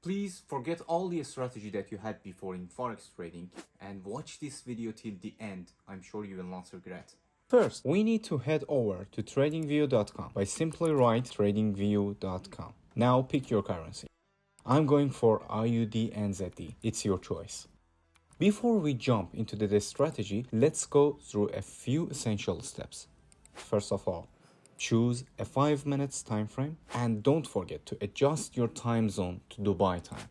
Please forget all the strategy that you had before in Forex trading and watch this video till the end. I'm sure you will not regret. First, we need to head over to tradingview.com by simply write tradingview.com. Now pick your currency. I'm going for IUD and ZD. It's your choice. Before we jump into the strategy, let's go through a few essential steps. First of all, choose a 5 minutes time frame and don't forget to adjust your time zone to Dubai time.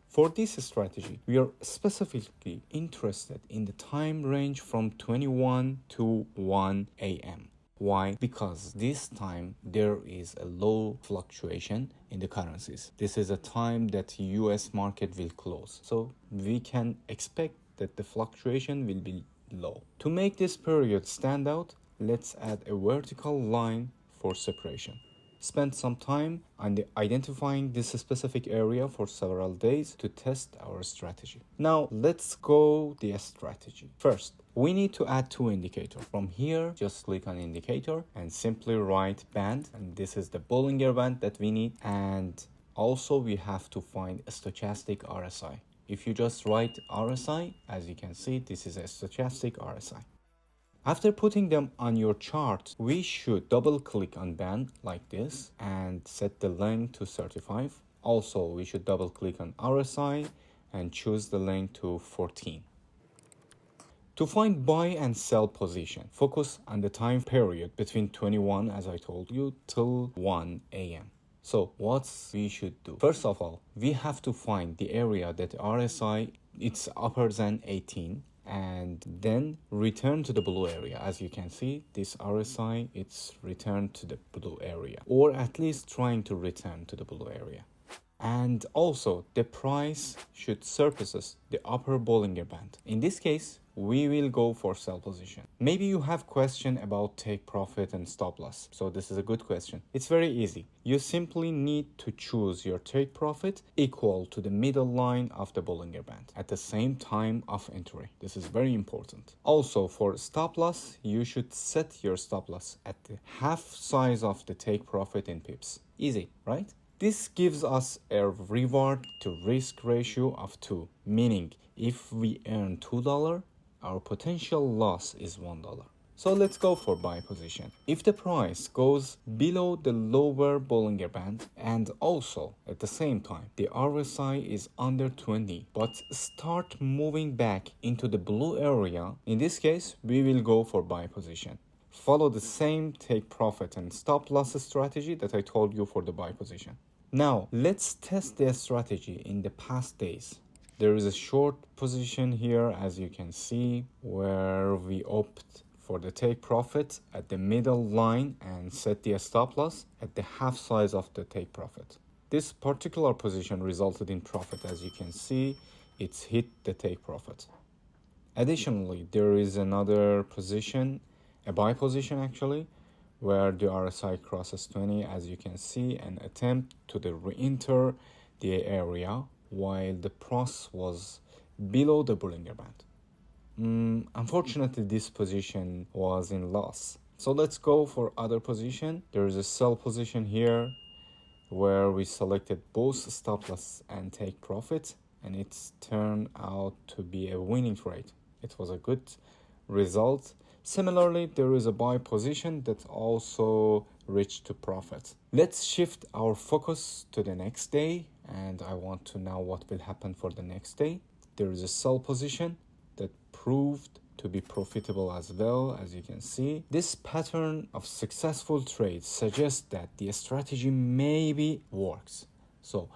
For this strategy, we are specifically interested in the time range from 21 to 1 a.m. Why? Because this time there is a low fluctuation in the currencies. This is a time that US market will close. So we can expect that the fluctuation will be low. To make this period stand out, let's add a vertical line for separation. Spend some time on identifying this specific area for several days to test our strategy. Now let's go the strategy. First, we need to add two indicators. From here, just click on indicator and simply write band. And this is the Bollinger Band that we need. And also we have to find a stochastic RSI. If you just write RSI, as you can see, this is a stochastic RSI. After putting them on your chart, we should double click on band like this and set the length to 35. Also, we should double click on RSI and choose the length to 14. To find buy and sell position, focus on the time period between 21, as I told you, till 1 a.m. So what we should do? First of all, we have to find the area that RSI it's upper than 18 and then return to the blue area. As you can see, this RSI it's returned to the blue area, or at least trying to return to the blue area. And also the price should surpasses the upper Bollinger Band. In this case, we will go for sell position. Maybe you have question about take profit and stop loss. So this is a good question. It's very easy. You simply need to choose your take profit equal to the middle line of the Bollinger Band at the same time of entry. This is very important. Also for stop loss, you should set your stop loss at the half size of the take profit in pips. Easy, right? This gives us a reward to risk ratio of 2, meaning if we earn $2, our potential loss is $1. So let's go for buy position. If the price goes below the lower Bollinger Band and also at the same time the RSI is under 20 but start moving back into the blue area, in this case we will go for buy position. Follow the same take profit and stop loss strategy that I told you for the buy position. Now let's test the strategy in the past days. There is a short position here, as you can see, where we opt for the take profit at the middle line and set the stop loss at the half size of the take profit. This particular position resulted in profit. As you can see, it's hit the take profit. Additionally, there is another position, a buy position actually, where the RSI crosses 20, as you can see, and attempt to re-enter the area while the price was below the Bollinger Band. Unfortunately, this position was in loss. So let's go for other position. There is a sell position here where we selected both stop loss and take profit, and it's turned out to be a winning trade. It was a good result. Similarly, there is a buy position that also reached to profit. Let's shift our focus to the next day, and I want to know what will happen for the next day. There is a sell position that proved to be profitable as well, as you can see. This pattern of successful trades suggests that the strategy maybe works. So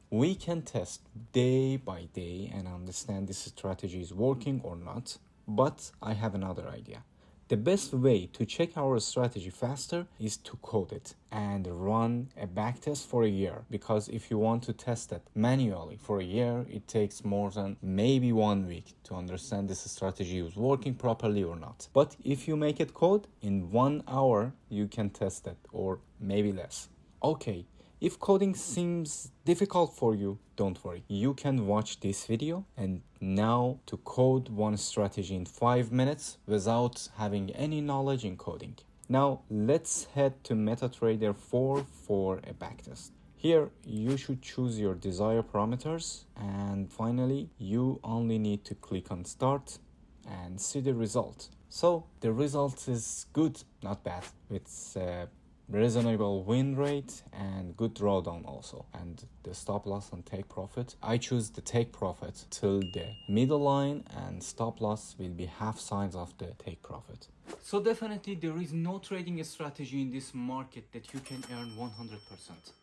we can test day by day and understand this strategy is working or not. But I have another idea. The best way to check our strategy faster is to code it and run a backtest for a year, because if you want to test it manually for a year, it takes more than maybe 1 week to understand this strategy is working properly or not. But if you make it code, in 1 hour you can test it, or maybe less. Okay, if coding seems difficult for you, don't worry. You can watch this video and now to code one strategy in 5 minutes without having any knowledge in coding. Now let's head to MetaTrader 4 for a backtest. Here, you should choose your desired parameters, and finally, you only need to click on start and see the result. So the result is good, not bad. It's a reasonable win rate and good drawdown also. And the stop loss and take profit, I choose the take profit till the middle line, and stop loss will be half size of the take profit. So definitely there is no trading strategy in this market that you can earn 100%.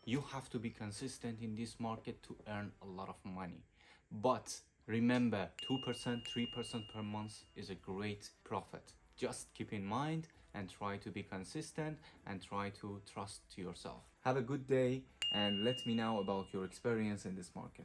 You have to be consistent in this market to earn a lot of money. But remember, 2%, 3% per month is a great profit. Just keep in mind and try to be consistent and try to trust yourself. Have a good day and let me know about your experience in this market.